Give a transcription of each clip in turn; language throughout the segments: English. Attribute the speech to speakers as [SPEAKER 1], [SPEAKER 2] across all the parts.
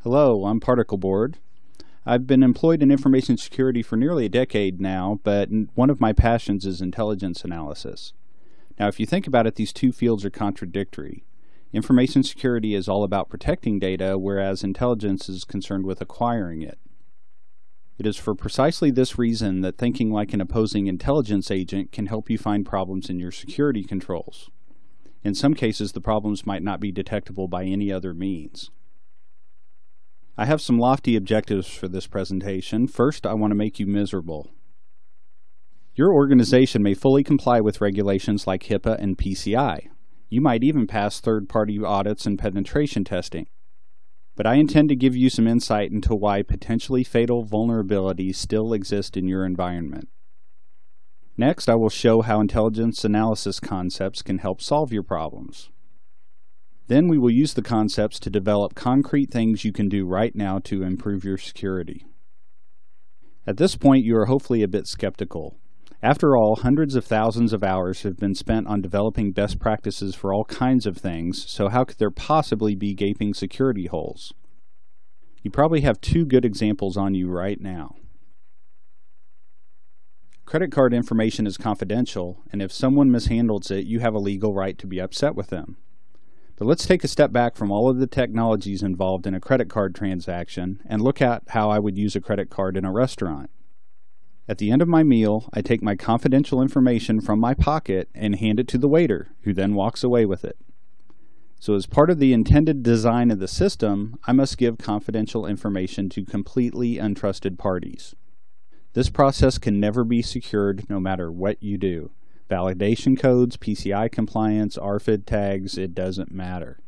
[SPEAKER 1] Hello, I'm Particle Board. I've been employed in information security for nearly a decade now, but one of my passions is intelligence analysis. Now, if you think about it, these two fields are contradictory. Information security is all about protecting data, whereas intelligence is concerned with acquiring it. It is for precisely this reason that thinking like an opposing intelligence agent can help you find problems in your security controls. In some cases, the problems might not be detectable by any other means. I have some lofty objectives for this presentation. First, I want to make you miserable. Your organization may fully comply with regulations like HIPAA and PCI. You might even pass third-party audits and penetration testing. But I intend to give you some insight into why potentially fatal vulnerabilities still exist in your environment. Next, I will show how intelligence analysis concepts can help solve your problems. Then we will use the concepts to develop concrete things you can do right now to improve your security. At this point, you are hopefully a bit skeptical. After all, hundreds of thousands of hours have been spent on developing best practices for all kinds of things, so how could there possibly be gaping security holes? You probably have two good examples on you right now. Credit card information is confidential, and if someone mishandles it, you have a legal right to be upset with them. But let's take a step back from all of the technologies involved in a credit card transaction and look at how I would use a credit card in a restaurant. At the end of my meal, I take my confidential information from my pocket and hand it to the waiter, who then walks away with it. So as part of the intended design of the system, I must give confidential information to completely untrusted parties. This process can never be secured no matter what you do. Validation codes, PCI compliance, RFID tags, it doesn't matter.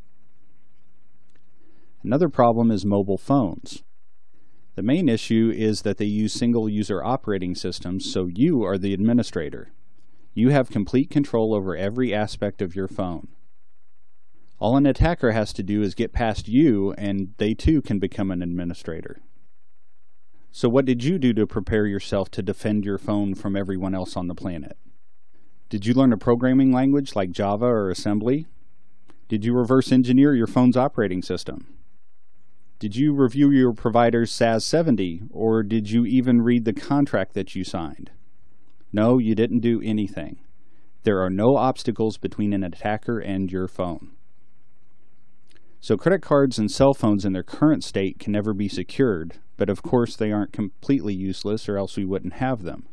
[SPEAKER 1] Another problem is mobile phones. The main issue is that they use single-user operating systems, so you are the administrator. You have complete control over every aspect of your phone. All an attacker has to do is get past you, and they too can become an administrator. So what did you do to prepare yourself to defend your phone from everyone else on the planet? Did you learn a programming language like Java or assembly? Did you reverse engineer your phone's operating system? Did you review your provider's SAS 70, or did you even read the contract that you signed? No, you didn't do anything. There are no obstacles between an attacker and your phone. So credit cards and cell phones in their current state can never be secured, but of course they aren't completely useless or else we wouldn't have them.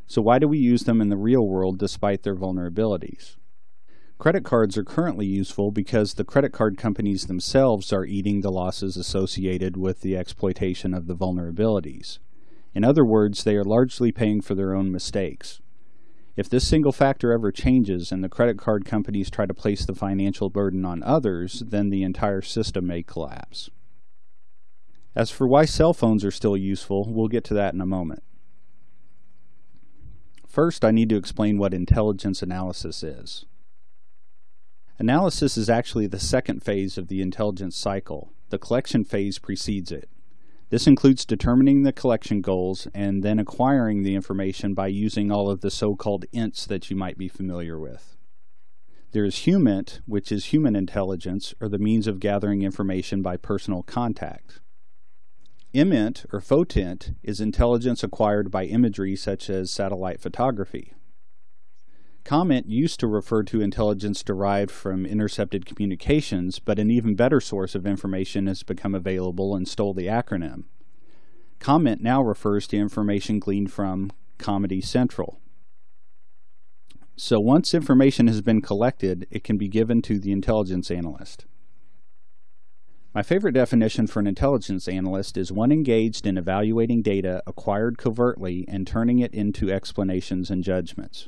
[SPEAKER 1] So why do we use them in the real world despite their vulnerabilities? Credit cards are currently useful because the credit card companies themselves are eating the losses associated with the exploitation of the vulnerabilities. In other words, they are largely paying for their own mistakes. If this single factor ever changes and the credit card companies try to place the financial burden on others, then the entire system may collapse. As for why cell phones are still useful, we'll get to that in a moment. First, I need to explain what intelligence analysis is. Analysis is actually the second phase of the intelligence cycle. The collection phase precedes it. This includes determining the collection goals and then acquiring the information by using all of the so-called ints that you might be familiar with. There is HUMINT, which is human intelligence, or the means of gathering information by personal contact. IMINT, or PHOTINT, is intelligence acquired by imagery such as satellite photography. COMINT used to refer to intelligence derived from intercepted communications, but an even better source of information has become available and stole the acronym. COMINT now refers to information gleaned from Comedy Central. So once information has been collected, it can be given to the intelligence analyst. My favorite definition for an intelligence analyst is one engaged in evaluating data acquired covertly and turning it into explanations and judgments.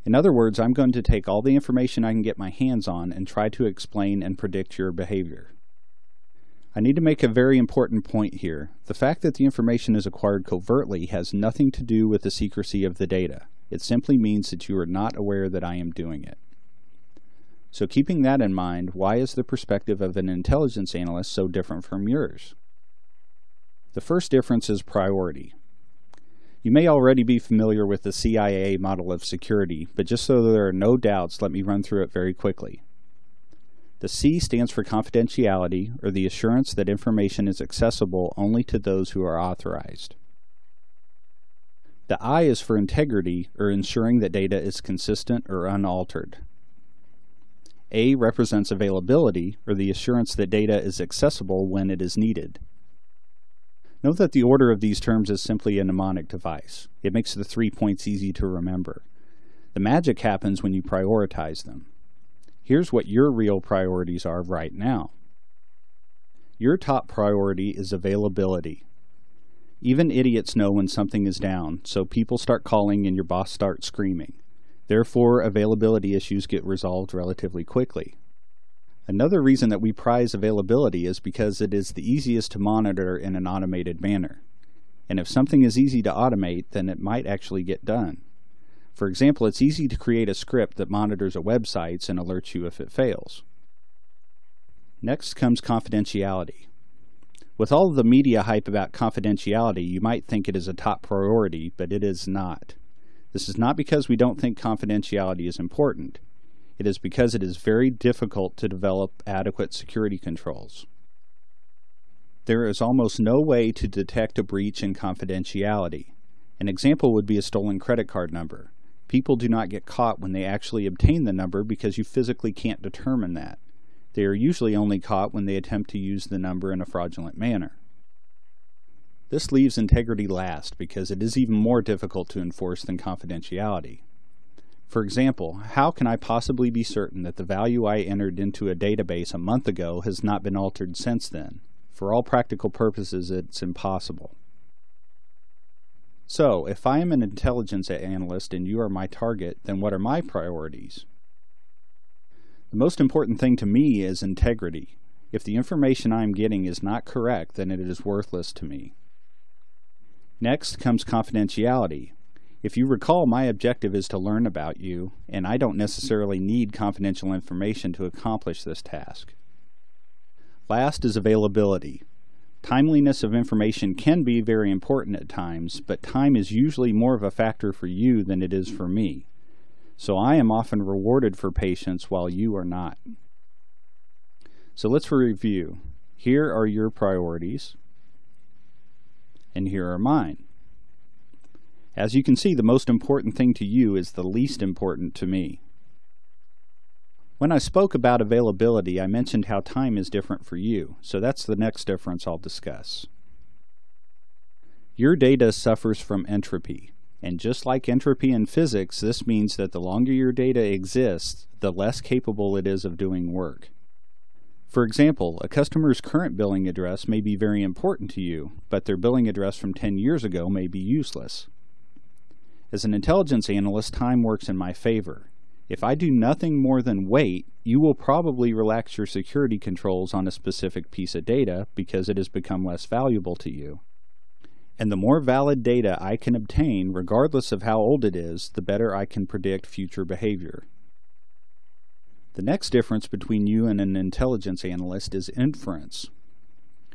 [SPEAKER 1] In other words, I'm going to take all the information I can get my hands on and try to explain and predict your behavior. I need to make a very important point here. The fact that the information is acquired covertly has nothing to do with the secrecy of the data. It simply means that you are not aware that I am doing it. So keeping that in mind, why is the perspective of an intelligence analyst so different from yours? The first difference is priority. You may already be familiar with the CIA model of security, but just so there are no doubts, let me run through it very quickly. The C stands for confidentiality, or the assurance that information is accessible only to those who are authorized. The I is for integrity, or ensuring that data is consistent or unaltered. A represents availability, or the assurance that data is accessible when it is needed. Note that the order of these terms is simply a mnemonic device. It makes the 3 points easy to remember. The magic happens when you prioritize them. Here's what your real priorities are right now. Your top priority is availability. Even idiots know when something is down, so people start calling and your boss starts screaming. Therefore, availability issues get resolved relatively quickly. Another reason that we prize availability is because it is the easiest to monitor in an automated manner. And if something is easy to automate, then it might actually get done. For example, it's easy to create a script that monitors a website and alerts you if it fails. Next comes confidentiality. With all of the media hype about confidentiality, you might think it is a top priority, but it is not. This is not because we don't think confidentiality is important. It is because it is very difficult to develop adequate security controls. There is almost no way to detect a breach in confidentiality. An example would be a stolen credit card number. People do not get caught when they actually obtain the number because you physically can't determine that. They are usually only caught when they attempt to use the number in a fraudulent manner. This leaves integrity last because it is even more difficult to enforce than confidentiality. For example, how can I possibly be certain that the value I entered into a database a month ago has not been altered since then? For all practical purposes, it's impossible. So, if I am an intelligence analyst and you are my target, then what are my priorities? The most important thing to me is integrity. If the information I am getting is not correct, then it is worthless to me. Next comes confidentiality. If you recall, my objective is to learn about you, and I don't necessarily need confidential information to accomplish this task. Last is availability. Timeliness of information can be very important at times, but time is usually more of a factor for you than it is for me. So I am often rewarded for patience while you are not. So let's review. Here are your priorities, and here are mine. As you can see, the most important thing to you is the least important to me. When I spoke about availability, I mentioned how time is different for you, so that's the next difference I'll discuss. Your data suffers from entropy, and just like entropy in physics, this means that the longer your data exists, the less capable it is of doing work. For example, a customer's current billing address may be very important to you, but their billing address from 10 years ago may be useless. As an intelligence analyst, time works in my favor. If I do nothing more than wait, you will probably relax your security controls on a specific piece of data because it has become less valuable to you. And the more valid data I can obtain, regardless of how old it is, the better I can predict future behavior. The next difference between you and an intelligence analyst is inference.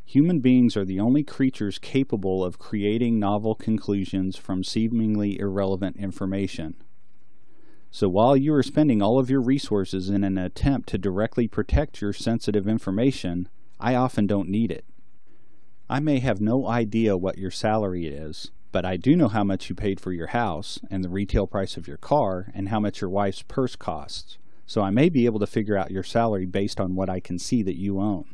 [SPEAKER 1] Human beings are the only creatures capable of creating novel conclusions from seemingly irrelevant information. So while you are spending all of your resources in an attempt to directly protect your sensitive information, I often don't need it. I may have no idea what your salary is, but I do know how much you paid for your house and the retail price of your car and how much your wife's purse costs. So I may be able to figure out your salary based on what I can see that you own.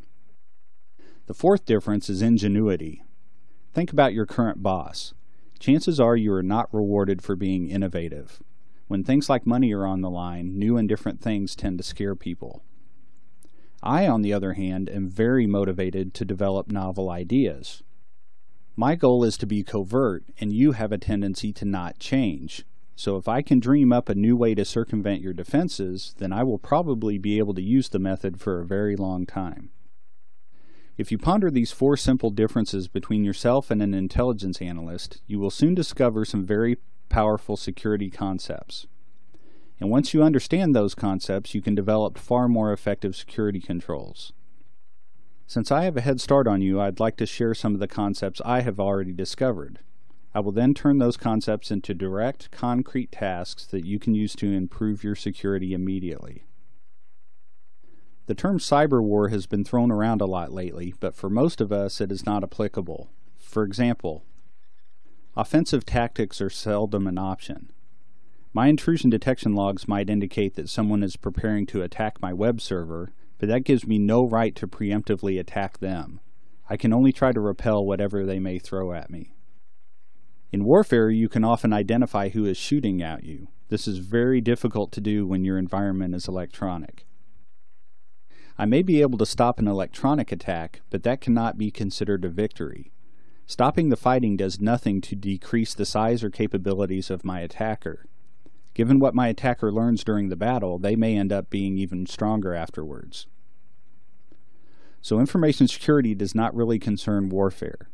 [SPEAKER 1] The fourth difference is ingenuity. Think about your current boss. Chances are you are not rewarded for being innovative. When things like money are on the line, new and different things tend to scare people. I, on the other hand, am very motivated to develop novel ideas. My goal is to be covert, and you have a tendency to not change. So if I can dream up a new way to circumvent your defenses, then I will probably be able to use the method for a very long time. If you ponder these four simple differences between yourself and an intelligence analyst, you will soon discover some very powerful security concepts. And once you understand those concepts, you can develop far more effective security controls. Since I have a head start on you, I'd like to share some of the concepts I have already discovered. I will then turn those concepts into direct, concrete tasks that you can use to improve your security immediately. The term cyber war has been thrown around a lot lately, but for most of us it is not applicable. For example, offensive tactics are seldom an option. My intrusion detection logs might indicate that someone is preparing to attack my web server, but that gives me no right to preemptively attack them. I can only try to repel whatever they may throw at me. In warfare, you can often identify who is shooting at you. This is very difficult to do when your environment is electronic. I may be able to stop an electronic attack, but that cannot be considered a victory. Stopping the fighting does nothing to decrease the size or capabilities of my attacker. Given what my attacker learns during the battle, they may end up being even stronger afterwards. So information security does not really concern warfare.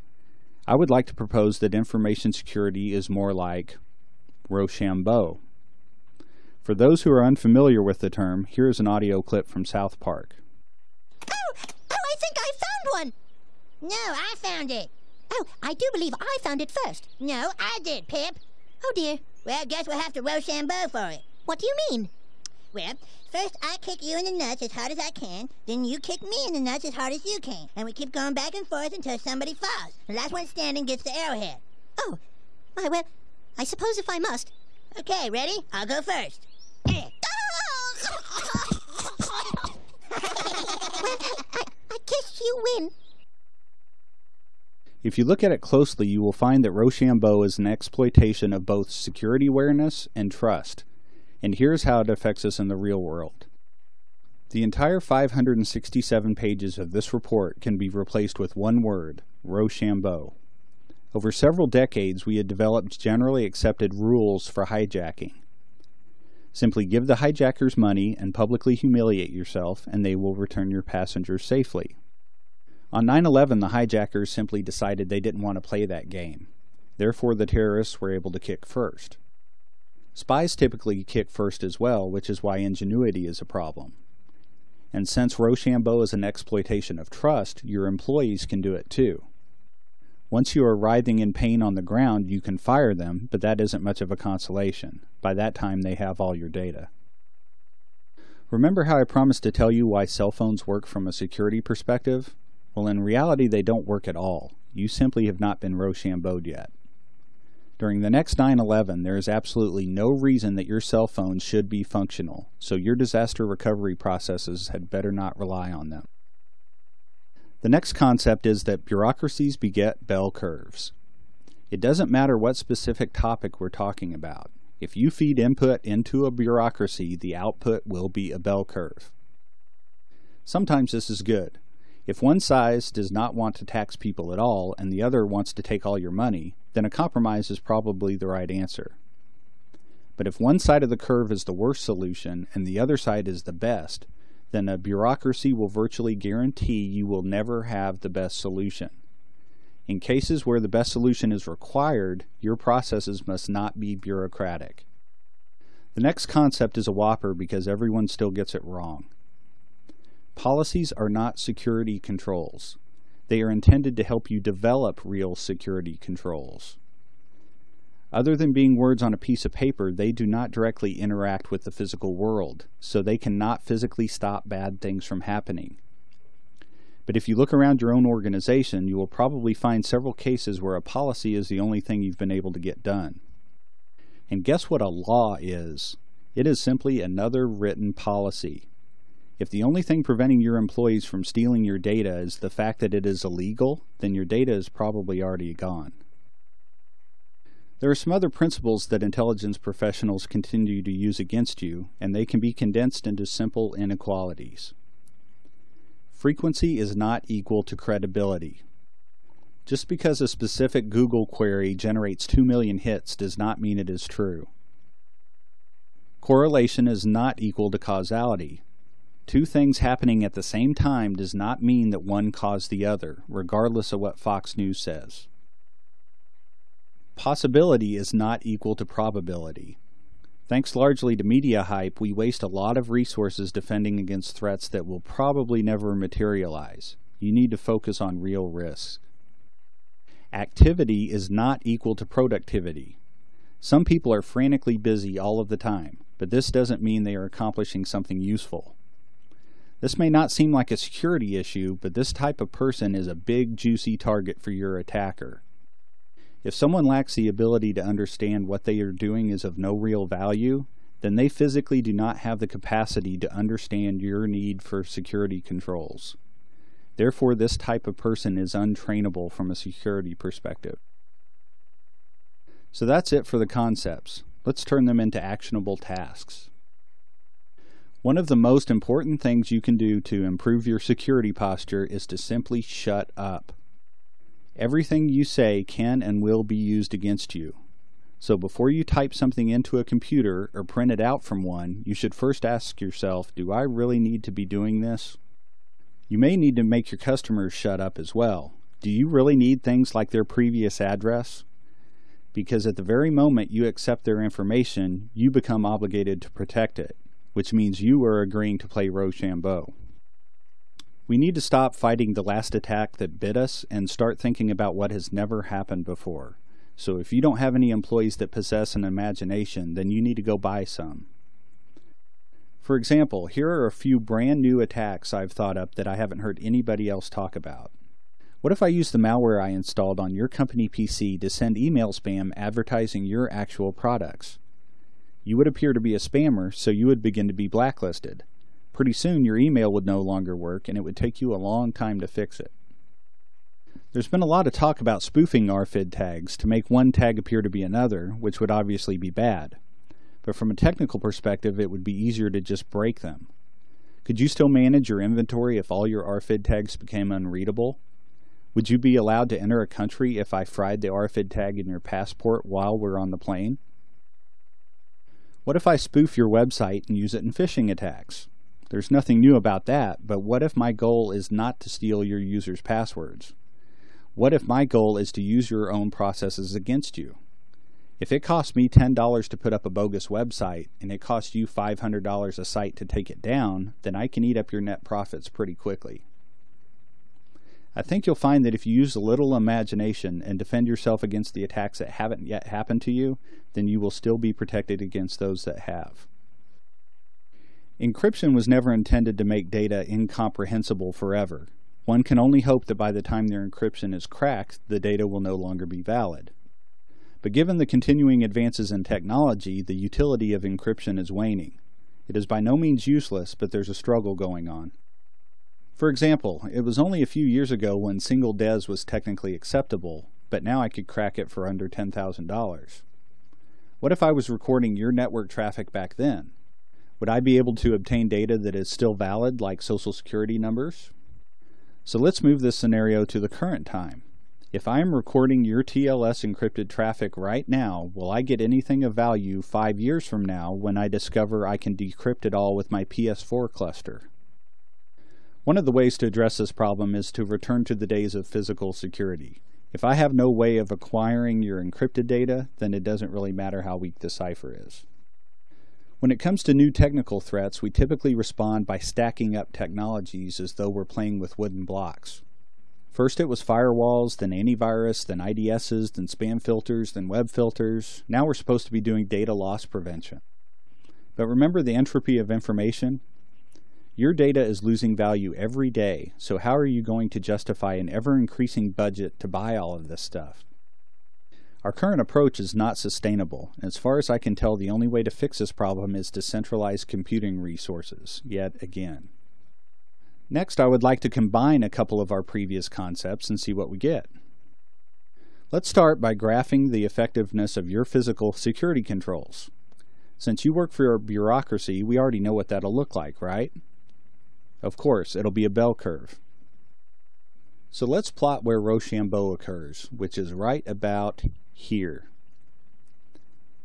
[SPEAKER 1] I would like to propose that information security is more like Rochambeau. For those who are unfamiliar with the term, here is an audio clip from South Park.
[SPEAKER 2] Oh, I think I found one! No, I found it. Oh, I do believe I found it first. No, I did, Pip. Oh, dear. Well, guess we'll have to Rochambeau for it. What do you mean? Well, first I kick you in the nuts as hard as I can, then you kick me in the nuts as hard as you can, and we keep going back and forth until somebody falls. The last one standing gets the arrowhead. Oh, well, I suppose if I must. Okay, ready? I'll go first. Well, I guess you win.
[SPEAKER 1] If you look at it closely, you will find that Rochambeau is an exploitation of both security awareness and trust. And here's how it affects us in the real world. The entire 567 pages of this report can be replaced with one word, Rochambeau. Over several decades, we had developed generally accepted rules for hijacking. Simply give the hijackers money and publicly humiliate yourself, and they will return your passengers safely. On 9/11, the hijackers simply decided they didn't want to play that game. Therefore, the terrorists were able to kick first. Spies typically kick first as well, which is why ingenuity is a problem. And since Rochambeau is an exploitation of trust, your employees can do it too. Once you are writhing in pain on the ground, you can fire them, but that isn't much of a consolation. By that time, they have all your data. Remember how I promised to tell you why cell phones work from a security perspective? Well, in reality, they don't work at all. You simply have not been Rochambeau'd yet. During the next 9/11, there is absolutely no reason that your cell phone should be functional, so your disaster recovery processes had better not rely on them. The next concept is that bureaucracies beget bell curves. It doesn't matter what specific topic we're talking about. If you feed input into a bureaucracy, the output will be a bell curve. Sometimes this is good. If one side does not want to tax people at all and the other wants to take all your money, then a compromise is probably the right answer. But if one side of the curve is the worst solution and the other side is the best, then a bureaucracy will virtually guarantee you will never have the best solution. In cases where the best solution is required, your processes must not be bureaucratic. The next concept is a whopper because everyone still gets it wrong. Policies are not security controls. They are intended to help you develop real security controls. Other than being words on a piece of paper, they do not directly interact with the physical world, so they cannot physically stop bad things from happening. But if you look around your own organization, you will probably find several cases where a policy is the only thing you've been able to get done. And guess what a law is? It is simply another written policy. If the only thing preventing your employees from stealing your data is the fact that it is illegal, then your data is probably already gone. There are some other principles that intelligence professionals continue to use against you, and they can be condensed into simple inequalities. Frequency is not equal to credibility. Just because a specific Google query generates 2 million hits does not mean it is true. Correlation is not equal to causality. Two things happening at the same time does not mean that one caused the other, regardless of what Fox News says. Possibility is not equal to probability. Thanks largely to media hype, we waste a lot of resources defending against threats that will probably never materialize. You need to focus on real risks. Activity is not equal to productivity. Some people are frantically busy all of the time, but this doesn't mean they are accomplishing something useful. This may not seem like a security issue, but this type of person is a big, juicy target for your attacker. If someone lacks the ability to understand what they are doing is of no real value, then they physically do not have the capacity to understand your need for security controls. Therefore, this type of person is untrainable from a security perspective. So that's it for the concepts. Let's turn them into actionable tasks. One of the most important things you can do to improve your security posture is to simply shut up. Everything you say can and will be used against you. So before you type something into a computer or print it out from one, you should first ask yourself, do I really need to be doing this? You may need to make your customers shut up as well. Do you really need things like their previous address? Because at the very moment you accept their information, you become obligated to protect it, which means you are agreeing to play Rochambeau. We need to stop fighting the last attack that bit us and start thinking about what has never happened before. So if you don't have any employees that possess an imagination, then you need to go buy some. For example, here are a few brand new attacks I've thought up that I haven't heard anybody else talk about. What if I use the malware I installed on your company PC to send email spam advertising your actual products? You would appear to be a spammer, so you would begin to be blacklisted. Pretty soon your email would no longer work and it would take you a long time to fix it. There's been a lot of talk about spoofing RFID tags to make one tag appear to be another, which would obviously be bad. But from a technical perspective, it would be easier to just break them. Could you still manage your inventory if all your RFID tags became unreadable? Would you be allowed to enter a country if I fried the RFID tag in your passport while we're on the plane? What if I spoof your website and use it in phishing attacks? There's nothing new about that, but what if my goal is not to steal your users' passwords? What if my goal is to use your own processes against you? If it costs me $10 to put up a bogus website and it costs you $500 a site to take it down, then I can eat up your net profits pretty quickly. I think you'll find that if you use a little imagination and defend yourself against the attacks that haven't yet happened to you, then you will still be protected against those that have. Encryption was never intended to make data incomprehensible forever. One can only hope that by the time their encryption is cracked, the data will no longer be valid. But given the continuing advances in technology, the utility of encryption is waning. It is by no means useless, but there's a struggle going on. For example, it was only a few years ago when single DES was technically acceptable, but now I could crack it for under $10,000. What if I was recording your network traffic back then? Would I be able to obtain data that is still valid, like social security numbers? So let's move this scenario to the current time. If I am recording your TLS encrypted traffic right now, will I get anything of value 5 years from now when I discover I can decrypt it all with my PS4 cluster? One of the ways to address this problem is to return to the days of physical security. If I have no way of acquiring your encrypted data, then it doesn't really matter how weak the cipher is. When it comes to new technical threats, we typically respond by stacking up technologies as though we're playing with wooden blocks. First it was firewalls, then antivirus, then IDSs, then spam filters, then web filters. Now we're supposed to be doing data loss prevention. But remember the entropy of information? Your data is losing value every day, so how are you going to justify an ever-increasing budget to buy all of this stuff? Our current approach is not sustainable. As far as I can tell, the only way to fix this problem is to centralize computing resources, yet again. Next, I would like to combine a couple of our previous concepts and see what we get. Let's start by graphing the effectiveness of your physical security controls. Since you work for a bureaucracy, we already know what that'll look like, right? Of course, it'll be a bell curve. So let's plot where Rochambeau occurs, which is right about here.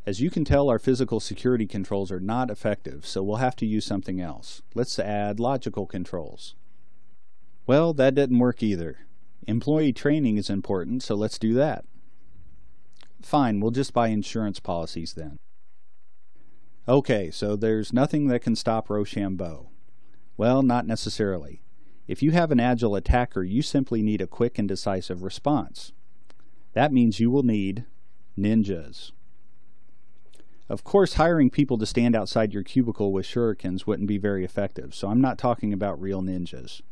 [SPEAKER 1] As you can tell, our physical security controls are not effective, so we'll have to use something else. Let's add logical controls. Well, that didn't work either. Employee training is important, so let's do that. Fine, we'll just buy insurance policies then. Okay, so there's nothing that can stop Rochambeau. Well, not necessarily. If you have an agile attacker, you simply need a quick and decisive response. That means you will need ninjas. Of course, hiring people to stand outside your cubicle with shurikens wouldn't be very effective, so I'm not talking about real ninjas.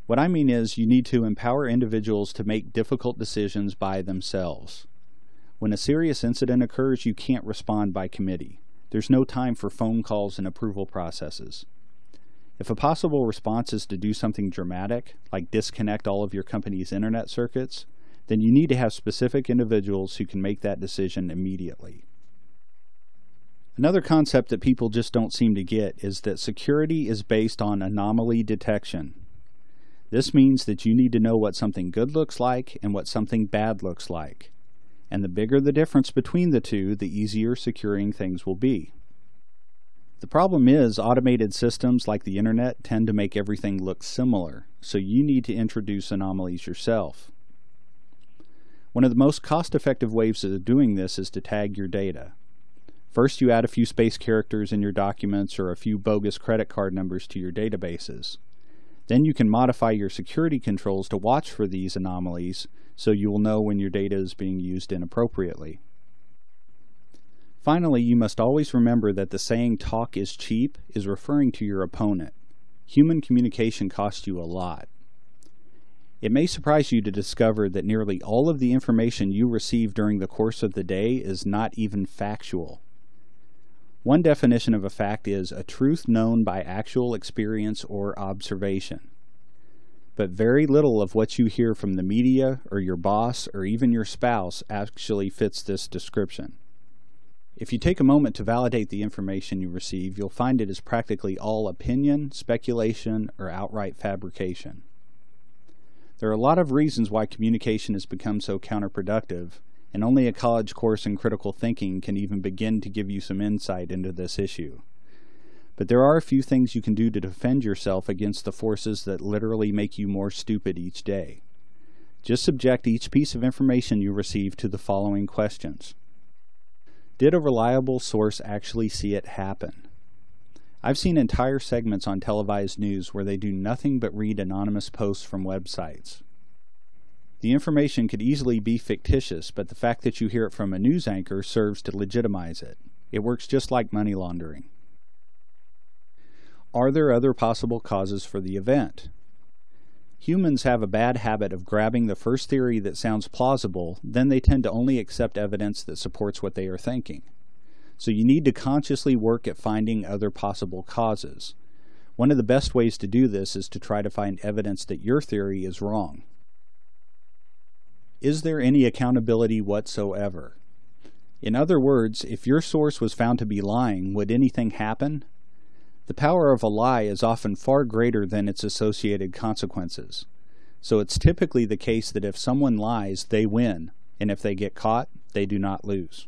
[SPEAKER 1] What I mean is you need to empower individuals to make difficult decisions by themselves. When a serious incident occurs, you can't respond by committee. There's no time for phone calls and approval processes. If a possible response is to do something dramatic, like disconnect all of your company's internet circuits, then you need to have specific individuals who can make that decision immediately. Another concept that people just don't seem to get is that security is based on anomaly detection. This means that you need to know what something good looks like and what something bad looks like. And the bigger the difference between the two, the easier securing things will be. The problem is automated systems like the internet tend to make everything look similar, so you need to introduce anomalies yourself. One of the most cost-effective ways of doing this is to tag your data. First, you add a few space characters in your documents or a few bogus credit card numbers to your databases. Then you can modify your security controls to watch for these anomalies so you will know when your data is being used inappropriately. Finally, you must always remember that the saying "talk is cheap" is referring to your opponent. Human communication costs you a lot. It may surprise you to discover that nearly all of the information you receive during the course of the day is not even factual. One definition of a fact is a truth known by actual experience or observation. But very little of what you hear from the media or your boss or even your spouse actually fits this description. If you take a moment to validate the information you receive, you'll find it is practically all opinion, speculation, or outright fabrication. There are a lot of reasons why communication has become so counterproductive, and only a college course in critical thinking can even begin to give you some insight into this issue. But there are a few things you can do to defend yourself against the forces that literally make you more stupid each day. Just subject each piece of information you receive to the following questions. Did a reliable source actually see it happen? I've seen entire segments on televised news where they do nothing but read anonymous posts from websites. The information could easily be fictitious, but the fact that you hear it from a news anchor serves to legitimize it. It works just like money laundering. Are there other possible causes for the event? Humans have a bad habit of grabbing the first theory that sounds plausible, then they tend to only accept evidence that supports what they are thinking. So you need to consciously work at finding other possible causes. One of the best ways to do this is to try to find evidence that your theory is wrong. Is there any accountability whatsoever? In other words, if your source was found to be lying, would anything happen? The power of a lie is often far greater than its associated consequences. So it's typically the case that if someone lies, they win, and if they get caught, they do not lose.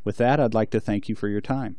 [SPEAKER 1] With that, I'd like to thank you for your time.